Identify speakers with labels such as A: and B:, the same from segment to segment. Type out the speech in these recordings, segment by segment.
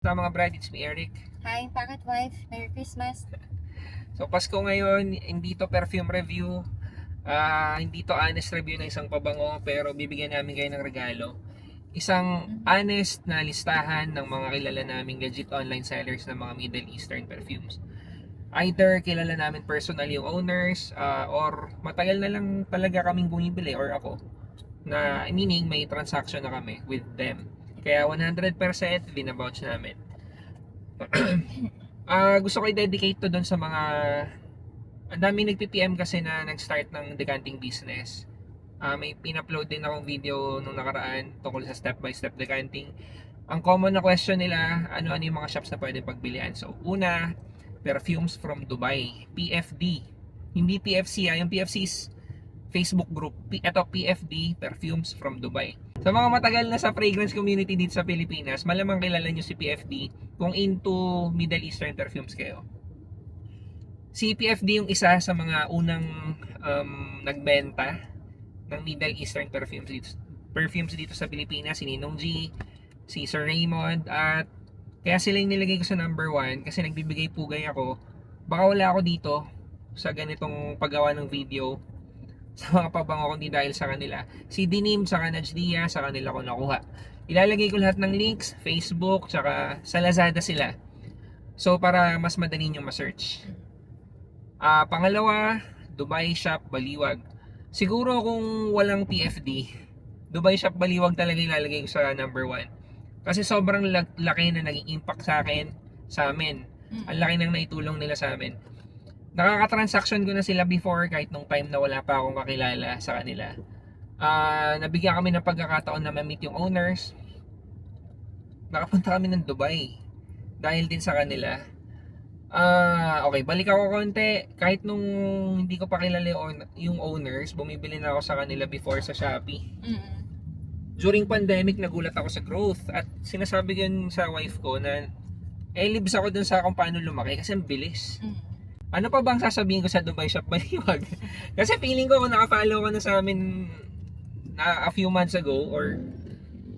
A: Sa mga brad, it's me, Eric.
B: Hi, Pocket Wife. Merry Christmas.
A: So, Pasko ngayon, hindi to perfume review. Hindi to honest review ng isang pabango, pero bibigyan namin kayo ng regalo. Isang honest na listahan ng mga kilala naming legit online sellers ng mga Middle Eastern perfumes. Either kilala namin personally yung owners, or matagal na lang talaga kaming bumibili, or ako. Na meaning may transaction na kami with them. Kaya 100% binabouch namin. Gusto ko i-dedicate to doon sa mga ang daming nagpi-PM kasi na nag-start ng decanting business. May pin-upload din akong video nung nakaraan tungkol sa step-by-step decanting. Ang common na question nila, ano-ano yung mga shops na pwede pagbilian. So, una, perfumes from Dubai, PFD. Hindi PFC, yung PFC is Facebook group. Ito, PFD, Perfumes from Dubai. Sa mga matagal na sa fragrance community dito sa Pilipinas, malamang kilala nyo si PFD kung into Middle Eastern perfumes kayo. Si PFD yung isa sa mga unang nagbenta ng Middle Eastern perfumes dito sa Pilipinas. Si Ninong G, si Sir Raymond, at kaya sila yung nilagay ko sa number 1 kasi nagbibigay pugay ako. Baka wala ako dito sa ganitong paggawa ng video sa mga pabango kundi dahil sa kanila. Si Dinim sa Najdia, sa kanila ko nakuha. Ilalagay ko lahat ng links, Facebook, tsaka sa Lazada sila. So para mas madali nyo ma-search. Pangalawa, Dubai Shop Baliwag. Siguro kung walang PFD, Dubai Shop Baliwag talaga ilalagay ko sa number 1. Kasi sobrang laki na naging impact sa akin, sa amin. Ang laki nang naitulong nila sa amin. Nakaka-transaction ko na sila before kahit nung time na wala pa akong kakilala sa kanila. Nabigyan kami ng pagkakataon na ma-meet yung owners. Nakapunta kami ng Dubai dahil din sa kanila. Okay, balik ako konti. Kahit nung hindi ko pa kilala yung owners, bumibili na ako sa kanila before sa Shopee. During pandemic, nagulat ako sa growth. At sinasabi ko yun sa wife ko na libs ako dun sa kung paano lumaki kasi ang bilis. Ano pa bang sasabihin ko sa Dubai Shop Baliwag? Kasi feeling ko kung naka-follow ka na sa amin na a few months ago or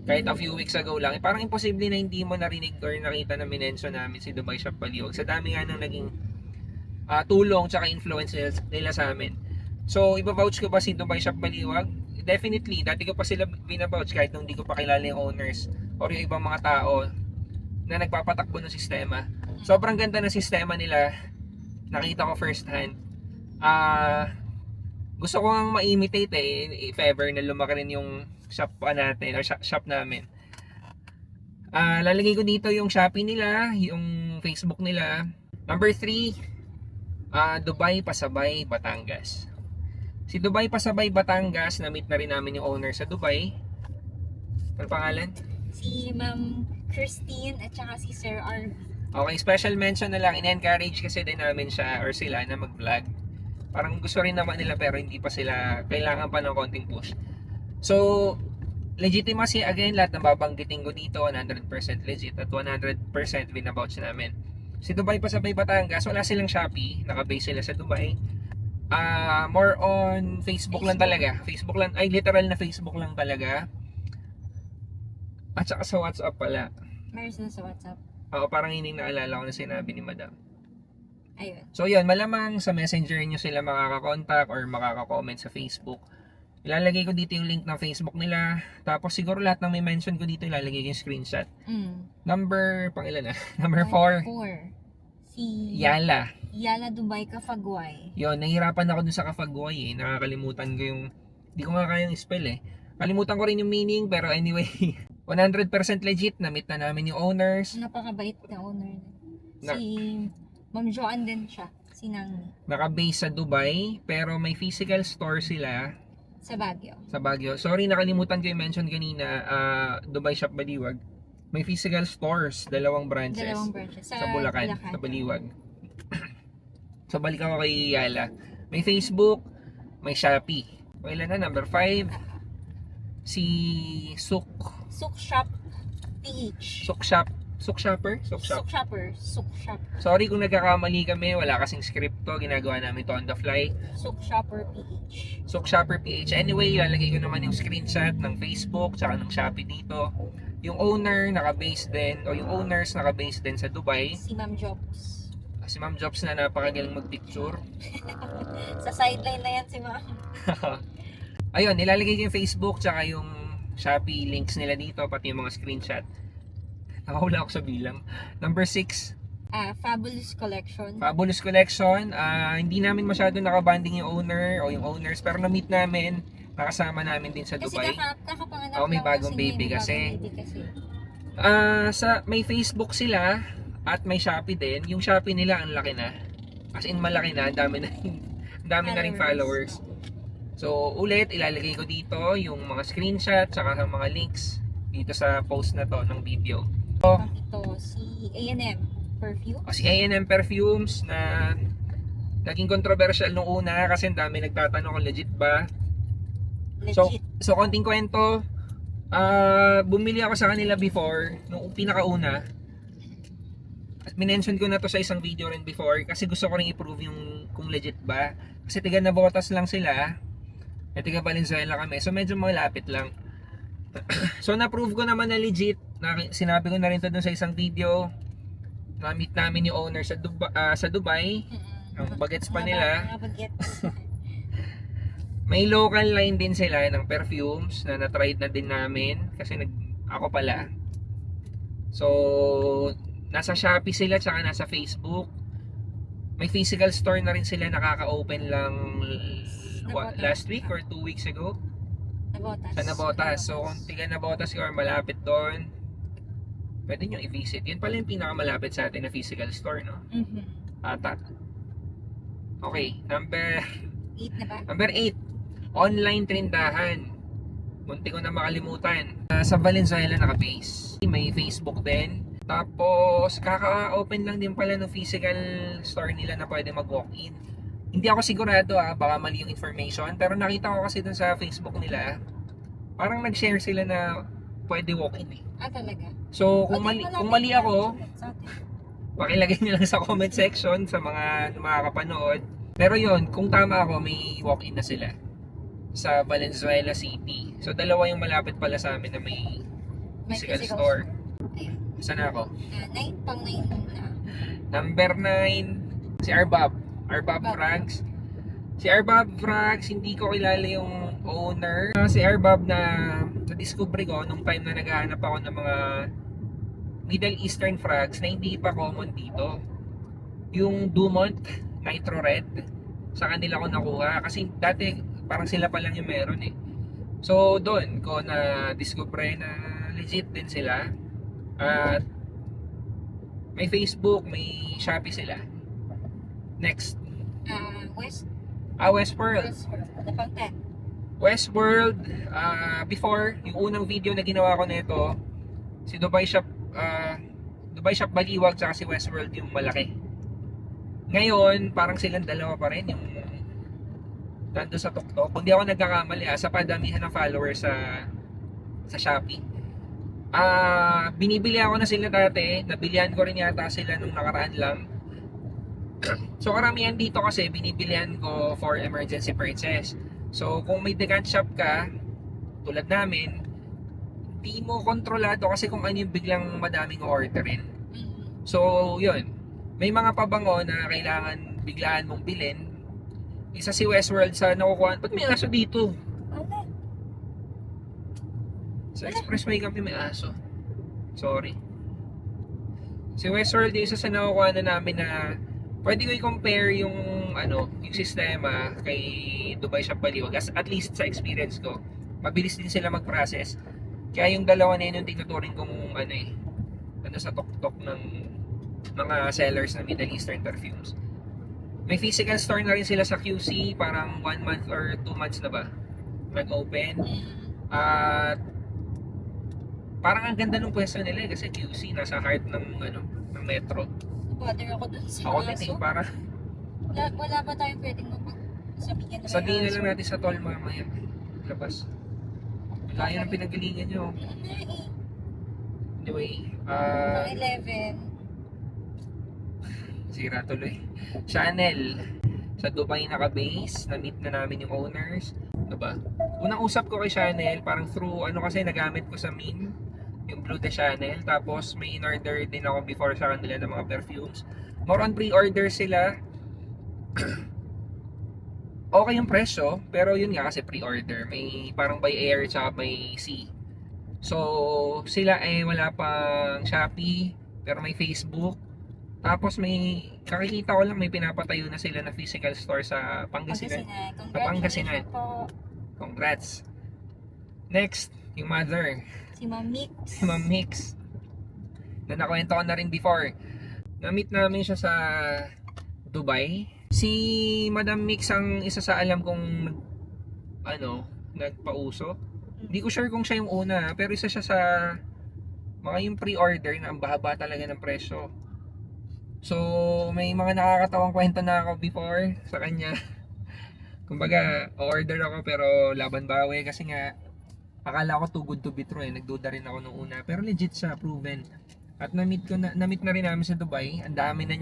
A: kahit a few weeks ago lang, parang imposible na hindi mo narinig or nakita na minention namin si Dubai Shop Baliwag. Sa dami nga nang naging tulong tsaka influence nila sa amin. So, ibabouch ko ba si Dubai Shop Baliwag? Definitely, dati ko pa sila binabouch kahit nung hindi ko pa kilala yung owners or yung ibang mga tao na nagpapatakbo ng sistema. Sobrang ganda ng sistema nila. Nakita ko first hand. Gusto ko nga ma-imitate if ever na lumaki rin yung shop natin or shop namin. Lalagay ko dito yung Shopee nila, yung Facebook nila. Number 3, Dubai Pasabay, Batangas. Si Dubai Pasabay, Batangas, na-meet na rin namin yung owner sa Dubai. Ano pangalan?
B: Si Ma'am Christine at saka si Sir R.
A: Okay, special mention na lang, in-encourage kasi din namin siya or sila na mag-vlog. Parang gusto rin naman nila pero hindi pa sila, kailangan pa ng konting push. So, legitimacy again, lahat ng babanggitin ko dito, 100% legit at 100% binabouch namin. Si Dubai Pasabay Batangas, wala silang Shopee, naka-base sila sa Dubai. More on Facebook lang talaga. Facebook lang, ay literal na Facebook lang talaga. At saka sa WhatsApp pala.
B: Meron sila sa WhatsApp.
A: Parang hining naalala ko na sinabi ni Madam.
B: Ayun.
A: So yun, malamang sa messenger nyo sila makaka-contact or makaka-comment sa Facebook. Ilalagay ko dito yung link ng Facebook nila. Tapos siguro lahat ng may mention ko dito ilalagay ko yung screenshot. Number, pangilan na? Number 4.
B: Si
A: Yala.
B: Yala Dubai Kafagway.
A: Yun, nahihirapan ako dun sa Kafagway Nakakalimutan ko yung, di ko nga kayang spell Kalimutan ko rin yung meaning pero anyway, 100% legit. Na-meet na namin yung owners.
B: Napakabait na owner. Si Ma'am Joanne din siya. Si Nang.
A: Naka-base sa Dubai pero may physical store sila
B: Sa Baguio.
A: sa Baguio. Sorry, nakalimutan ko yung mention kanina. Dubai Shop Baliwag. May physical stores, dalawang branches. Sa Bulacan, sa Baliwag. So balik ako kay Yala. May Facebook, may Shopee. Kailan na? Number 5. Si Souk
B: Shop PH.
A: Souk Shop. Souk Shopper?
B: Souk Shopper.
A: Sorry kung nagkakamali kami. Wala kasing script to. Ginagawa namin to on the fly.
B: Souk Shopper PH.
A: Souk Shopper PH. Anyway, lalagay ko naman yung screenshot ng Facebook tsaka ng Shopee dito. Yung owner naka-base din, o yung owners naka-base din sa Dubai.
B: Si Ma'am Jobs.
A: Si Ma'am Jobs na napakagaling mag-picture.
B: Sa sideline na yan si Ma'am.
A: Ayun, nilalagay ko yung Facebook tsaka yung Shopee links nila dito, pati yung mga screenshot. Nakahula ako sa bilang. Number 6,
B: Fabulous Collection.
A: Fabulous Collection. Hindi namin masyado nakabanding yung owner o yung owners, pero na-meet namin, nakasama namin din sa
B: Kasi
A: Dubai.
B: kakapanganak
A: Oh, may
B: lang
A: bagong
B: kasi
A: baby
B: may
A: kasi.
B: bagong baby kasi.
A: May Facebook sila at may Shopee din. Yung Shopee nila ang laki na. As in malaki na, ang dami na ring followers. So ulit ilalagay ko dito yung mga screenshot saka ang mga links dito sa post na to ng video.
B: Ito si A&M Perfume.
A: Si A&M Perfumes na naging controversial nung una kasi ang dami nagtatanong kung legit ba.
B: Legit.
A: So konting kwento, bumili ako sa kanila before, nung pinakauna. Minention ko na to sa isang video rin before kasi gusto ko rin i-prove yung kung legit ba. Kasi tiga Navotas lang sila, tiga Valenzuela kami, so medyo malapit lang. So na-prove ko naman na legit, sinabi ko na rin to dun sa isang video. Na-meet namin yung owner sa Dubai. Ang bagets pa nila.
B: Mga bagets.
A: May local line din sila ng perfumes na na-tried na din namin kasi ako pala. So nasa Shopee sila tsaka nasa Facebook. May physical store na rin sila, nakaka-open lang last week or 2 weeks ago.
B: Navotas.
A: Sa Navotas. So kung tiga Navotas ka or malapit doon, pwede nyo i-visit. Yun pala yung pinakamalapit sa atin na physical store, no? Ata. Okay, number
B: 8 na ba?
A: Number 8, online trindahan. Munti ko na makalimutan. Sa Valenzuela naka-base. May Facebook din. Tapos, kaka-open lang din pala ng physical store nila na pwede mag-walk-in. Hindi ako sigurado baka mali yung information. Pero nakita ko kasi dun sa Facebook nila, parang nag-share sila na pwede walk-in eh.
B: Talaga?
A: So, kung mali ako,
B: Sa atin.
A: pakilagay nyo lang sa comment section sa mga makakapanood. Pero yon, kung tama ako, may walk-in na sila sa Valenzuela City. So dalawa yung malapit pala sa amin na may physical store.
B: Ayun.
A: Saan na ako?
B: 9 pang 9 na.
A: Number 9, si Arbab Frags. Si Arbab Frags, hindi ko kilala yung owner. Si Arbab na na-discover ko nung time na naghahanap ako ng mga Middle Eastern frags na hindi pa common dito. Yung Dumont Nitro Red, sa kanila ko nakuha kasi dati parang sila pa lang yung meron eh. So doon ko na discover na legit din sila. At may Facebook, may Shopee sila. Next, Westworld. Westworld, before yung unang video na ginawa ko nito, si Dubai Shop Baliwag saka si Westworld yung malaki. Ngayon, parang silang dalawa pa rin yung nando sa TikTok. Kung di ako nagkakamali, sa padamihan ng followers sa Shopee. Binibili ako na sila dati, nabilihan ko rin yata sila nung nakaraan lang. So karamihan dito kasi binibilihan ko for emergency purchase. So kung may decant shop ka, tulad namin, di mo kontrolado kasi kung ano yung biglang madaming orderin. So yun, may mga pabango na kailangan biglaan mong bilhin. Isa si Westworld sa nakukuha. Ba't may aso dito? Sa Expressway kami may aso. Sorry. Si Westworld yung isa sa nakukuha na namin na pwede ko i-compare yung yung sistema kay Dubai Shop Baliwag. At least sa experience ko, mabilis din sila mag-process. Kaya yung dalawa na yun yung tinuturing kong sa tok-tok ng mga sellers ng Middle Eastern perfumes. May physical store na rin sila sa QC, parang 1 month or 2 months na ba nag-open. At parang ang ganda ng pwesto nila kasi QC nasa heart ng ng metro.
B: Bother ako dun sa
A: Ako
B: aso.
A: din para
B: Wala ba tayong pwedeng mapagsabihan na
A: sabihin na lang natin sa toll mamaya. Labas. Layo ng pinagalingan nyo. Anyway,
B: Pang 11.
A: sira tuloy. Chanel sa Dubai naka-base, na-meet na namin yung owners. Diba? Unang usap ko kay Chanel, parang through kasi nagamit ko sa meme, yung Blue de Chanel. Tapos may in-order din ako before sa kanila ng mga perfumes. More on pre-order sila. Okay yung presyo, pero yun nga kasi pre-order. May parang by air tsaka by sea. So, sila wala pang Shopee, pero may Facebook. Tapos may, kakikita ko lang may pinapatayo na sila na physical store sa Pangasinan. Sa Pangasinan.
B: Po.
A: Congrats. Next, yung mother.
B: Si Ma'am Mix.
A: Si Ma'am Mix. Na nakwento ko na rin before. Na-meet namin siya sa Dubai. Si Madam Mix ang isa sa alam kong nagpauso. Hindi ko sure kung siya yung una, pero isa siya sa mga yung pre-order na ang bahaba talaga ng presyo. So, may mga nakakatawang kwento na ako before sa kanya. Kumbaga, order ako pero laban bawi kasi nga akala ko too good to be true Nagduda rin ako nung una. Pero legit siya, proven. At na-meet na rin namin sa Dubai. Ang dami na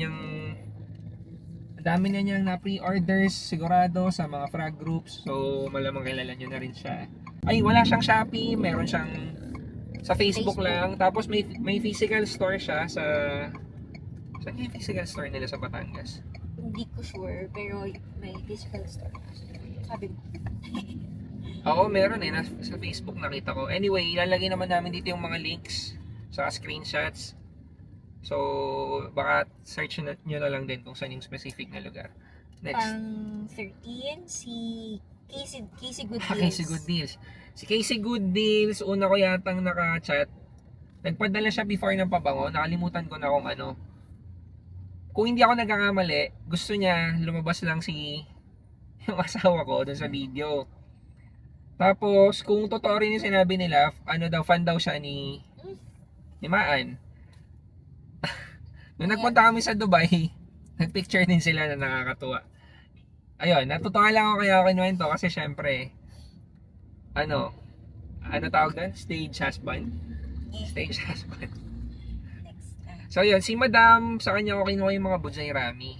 A: niyang na pre-orders sigurado sa mga frag groups. So, malamang kilala niyo na rin siya. Ay, wala siyang Shopee, meron siyang sa Facebook lang. Tapos may physical store siya sa saan yung physical store nila sa Batangas?
B: Hindi ko sure, pero may physical store. Sabi mo.
A: Oo, meron sa Facebook nakita ko. Anyway, ilalagay naman namin dito yung mga links sa screenshots. So, baka search nyo na lang din kung saan yung specific na lugar. Next.
B: Pang 13, si Casey Good Deals.
A: Casey Good Deals. Si Casey Good Deals, una ko yatang naka-chat. Nagpadala siya before ng pabango. Nakalimutan ko na kung ano. Kung hindi ako nagkakamali, gusto niya lumabas lang yung asawa ko dun sa video. Tapos, kung totoo rin yung sinabi nila, fan daw siya ni Maan. Nung nagpunta kami sa Dubai, nagpicture din sila na nakakatuwa. Ayun, natutuwa lang ako kaya kinuwento kasi syempre, ano tawag doon? Stage husband. Stage husband.
B: Next.
A: So yun, si Madam, sa kanya ko kinuha yung mga Bujay Rami.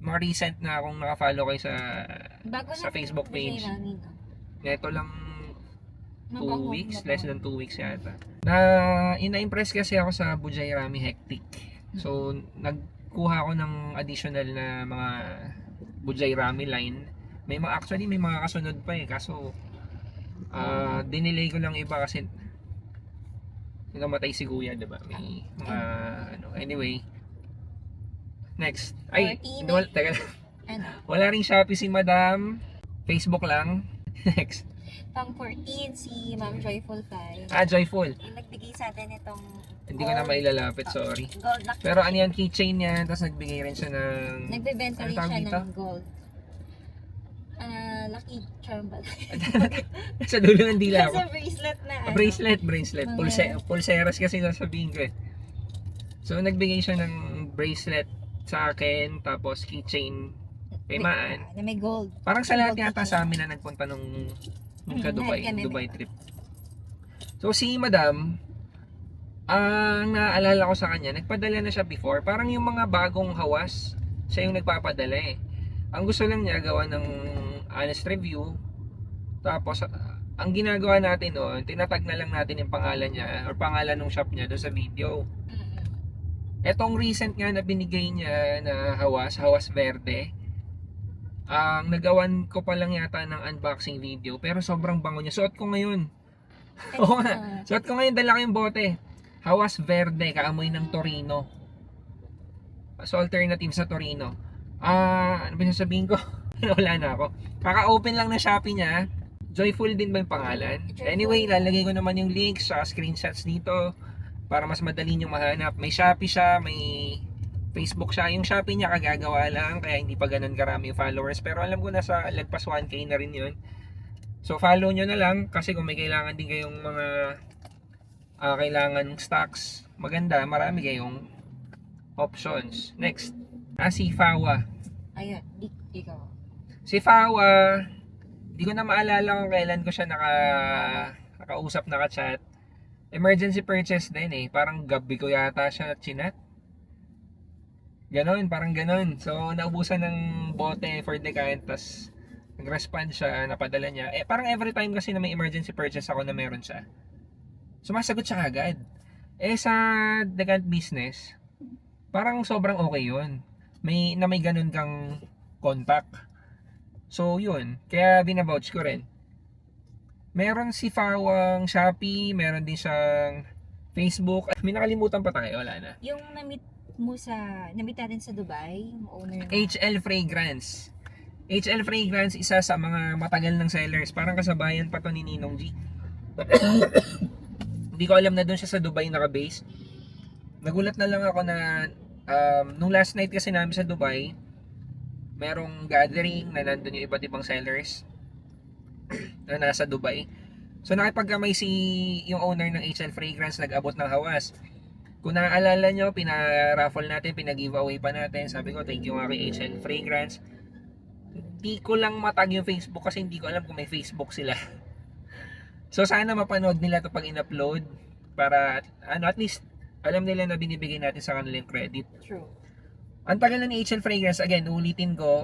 A: Mga recent na kung nakafollow kayo sa Facebook page. Ito lang 2 weeks, less than 2 weeks yata. Ina-impress kasi ako sa Bujay Rami Hectic. So, nagkuha ako ng additional na mga Bujay Rami line. May mga kasunod pa kaso dinelay ko lang iba kasi namatay si Kuya, diba? May mga anyway. Next. Ay, teka lang. Wala ring Shopee si Madam. Facebook lang. Next.
B: Pang 14, si Ma'am Joyful Pie.
A: Joyful.
B: Yung nagbigay sa atin itong
A: Hindi ko na mailalapit, sorry.
B: Gold lock.
A: Pero ano yan, keychain yan, tapos nagbigay rin siya ng...
B: Nagbebenta rin
A: tawag
B: siya
A: dito?
B: ng gold. Lucky charm ba?
A: Sa dulo ng dila ako.
B: Sa bracelet na
A: Bracelet.
B: Mga-
A: Pulseras kasi sasabihin ko So, nagbigay siya ng bracelet sa akin, tapos keychain kay Maan.
B: Na may gold.
A: Parang sa lahat
B: Gold
A: yata
B: keychain.
A: sa amin na nagpunta nung sa Dubai,
B: lahat kami
A: Dubai
B: may-
A: trip. So, si Madam, ang naaalala ko sa kanya, nagpadala na siya before. Parang yung mga bagong hawas, siya yung nagpapadala Ang gusto lang niya, gawa ng honest review. Tapos, ang ginagawa natin noon, tinatag na lang natin yung pangalan niya or pangalan ng shop niya doon sa video. Etong recent nga na binigay niya na hawas verde, ang nagawan ko pa lang yata ng unboxing video, pero sobrang bango niya. Suot ko ngayon. Oo nga, suot ko ngayon, dala ko yung bote. Hawas verde, kaamoy ng Torino. So alternative sa Torino. Ano ba sasabihin ko? Wala na ako. Kaka-open lang na Shopee niya. Joyful din ba yung pangalan? Anyway, lalagay ko naman yung links sa screenshots dito para mas madali nyo mahanap. May Shopee siya, may Facebook siya. Yung Shopee niya kagagawa lang, kaya hindi pa ganun karami yung followers. Pero alam ko nasa lagpas 1K na rin yun. So follow nyo na lang kasi kung may kailangan din kayong mga kailangan stocks, maganda, marami kayong options. Next, si Fawa.
B: Ayun, ikaw.
A: Si Fawa, di ko na maalala kung kailan ko siya nakausap, naka-chat. Emergency purchase din Parang gabi ko yata siya chinat. Ganon, parang ganon. So, naubusan ng bote for the kind, tas nag-respond siya, napadala niya. Parang every time kasi na may emergency purchase ako na meron siya. sumasagot siya agad. Eh sa Decant Business, parang sobrang okay yun. May ganun kang contact. So yun, kaya binavouch ko rin. Meron si Fawang Shopee, meron din siyang Facebook. May nakalimutan pa tayo, wala na.
B: Yung namit natin sa Dubai, yung owner na.
A: HL Fragrance. HL Fragrance, isa sa mga matagal ng sellers. Parang kasabayan pa to ni Ninong G. Hindi ko alam na doon siya sa Dubai naka-base. Nagulat na lang ako na nung last night kasi namin sa Dubai, merong gathering na nandun yung iba't ibang sellers na nasa Dubai. So nakipagkamay yung owner ng HL Fragrance, nag-abot ng hawas. Kung naaalala nyo, pinaraffle natin, pinag-giveaway pa natin. Sabi ko, thank you nga kay HL Fragrance. Hindi ko lang matag yung Facebook kasi hindi ko alam kung may Facebook sila. So sana mapanood nila ito pag in-upload para at least alam nila na binibigay natin sa kanila yung credit.
B: True.
A: Ang tagal na ni HL Fragrance, again, ulitin ko,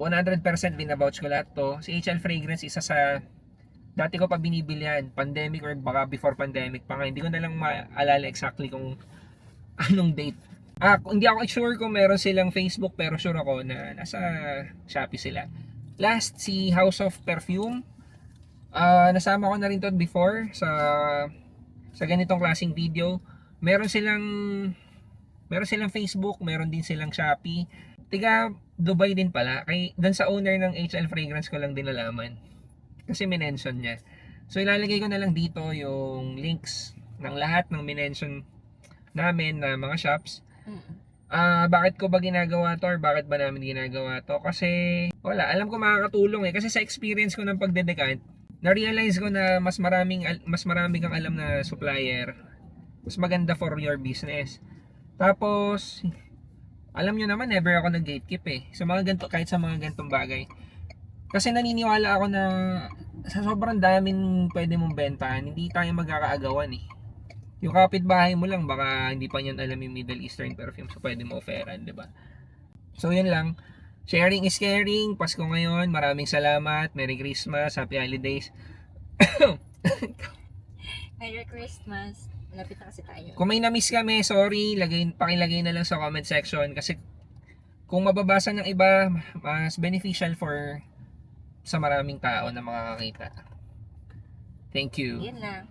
A: 100% binavouch ko lahat to. Si HL Fragrance, isa sa dati ko pa binibilihan, pandemic or baka before pandemic pa nga. Hindi ko na lang maalala exactly kung anong date. Hindi ako sure kung meron silang Facebook, pero sure ako na nasa Shopee sila. Last, si House of Perfume. Nasama ko na rin to before sa ganitong klaseng video. Meron silang Facebook, meron din silang Shopee. Tiga Dubai din pala. Doon sa owner ng HL Fragrance ko lang din nalaman. Kasi minention niya. So ilalagay ko na lang dito yung links ng lahat ng minention namin na mga shops. Bakit ko ba ginagawa to or bakit ba namin ginagawa to? Kasi wala, alam ko makakatulong eh. Kasi sa experience ko ng pagdedecant, na-realize ko na mas marami kang alam na supplier. Mas maganda for your business. Tapos, alam nyo naman, never ako nag-gatekeep eh. Kahit sa mga ganitong bagay. Kasi naniniwala ako na sa sobrang daming pwede mong bentahan, hindi tayo magkakaagawan eh. Yung kapitbahay mo lang, baka hindi pa niyan alam yung Middle Eastern perfume, so pwede mo offeran, di ba? So yun lang. Sharing is caring. Pasko ngayon. Maraming salamat. Merry Christmas. Happy Holidays.
B: Merry Christmas. Malapit na kasi tayo.
A: Kung may na-miss kami, sorry. Pakilagay na lang sa comment section. Kasi kung mababasa ng iba, mas beneficial sa maraming tao na makakakita. Thank you.
B: Yan lang.